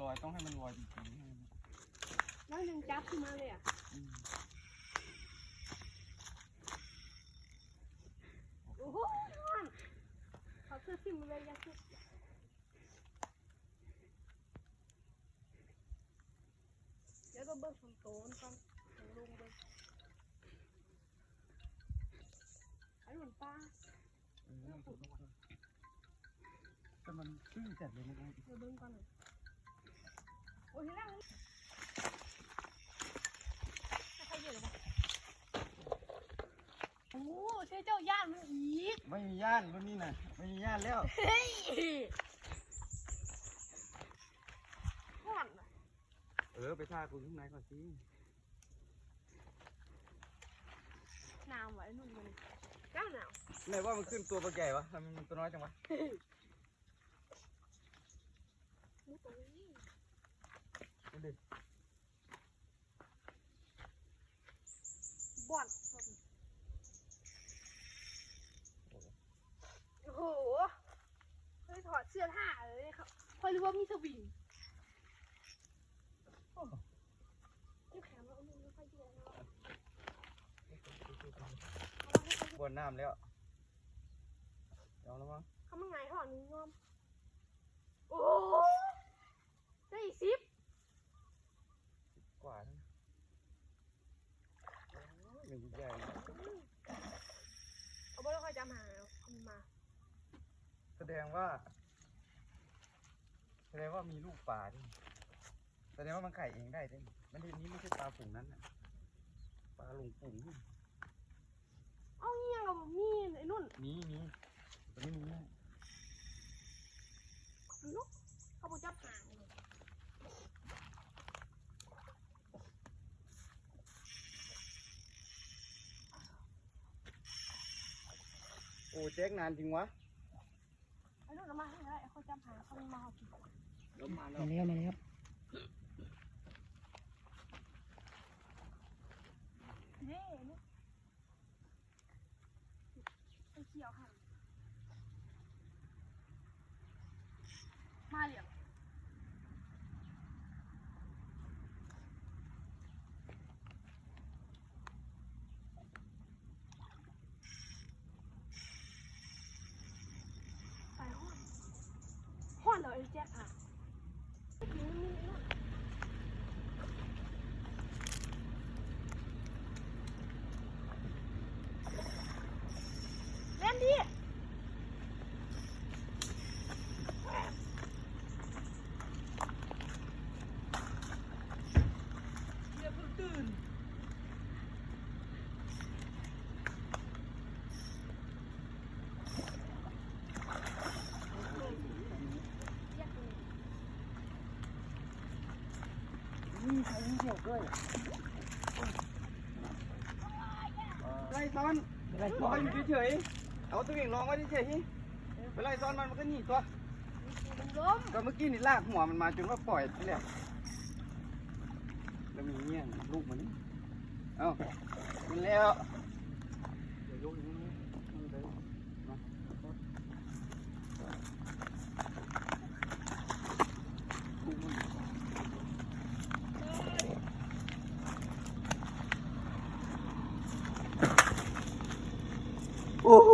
ลอยต้องให้มันลอยจริงๆแล้วยังจับขึ้นมาเลยอ่ะโอ้โหนั่นเขาเสื้อทิ่มเลยยังเสื้อเดี๋ยวก็เบิกฝนโตนก่อนถึงลงเลยไอ้หนุนป้าแต่มันตื้นจัดเลยนะเดี๋ยวเบิ้งก่อนหน่อยโอ้ยนั่งใครเยอะเลยโอ้ใช่เจ้าย่านมันอีกไม่มีย่านรุ่นนี้นะไม่มีย่านแล้วเฮ้ยห่อนไปท่ากูข้างในก่อนสิหนาวไว้นุ่นมันเจ้าหนาวไหนว่ามันขึ้นตัวใหญ่วะทำไมมันตัวน้อยจังวะนี่ตัวนี้ดิบ่อนโอ้โหเฮ้ยถอดเสื้อผ้าเลยครับพอรู้ว่ามีสวิงโอ้ยแขนเราไม่ค่อยเยอะนะบนน้ำแล้วยอมแล้วมั้งเขามาไงถอดนิ้วงอมโอ้ได้10กว่านะหนึ่งใหญ่เอาไปแล้วค่อยจำหาคุณมาแสดงว่ามีลูกปลาด้วยแสดงว่ามันไข่เองได้ด้วยมันทีนี้ไม่ใช่ปลาฝูงนั้นนะปลาหลงฝูงเอาเงี้ยกับมีไอ้นุ่นมีตัวนี้มีลูกเขาบอกจับหางโอ้แจ๊กนานจริงวะไอ้นุ่นเอามาให้ได้เขาจับหางเขามาเอากินมาแล้วนี่นี่ไอ้เขียวค่ะมาเหลี่ยมไปห้อนเลยไอ้แจ๊คค่ะเล่นดินี่ใช้เกี่ยวด้วยไล่ซ้อนลอยอยู่เฉยๆเอาตัวเองลองไว้เฉยๆไปไล่ซ้อนมันก็หนีตัวก็เมื่อกี้นี่ลากหัวมันมาจนว่าปล่อยไปแล้วแล้วมีเงี้ยลูกมันนี่เอากินแล้วเดี๋ยวยกอย่างนี้โอ้โห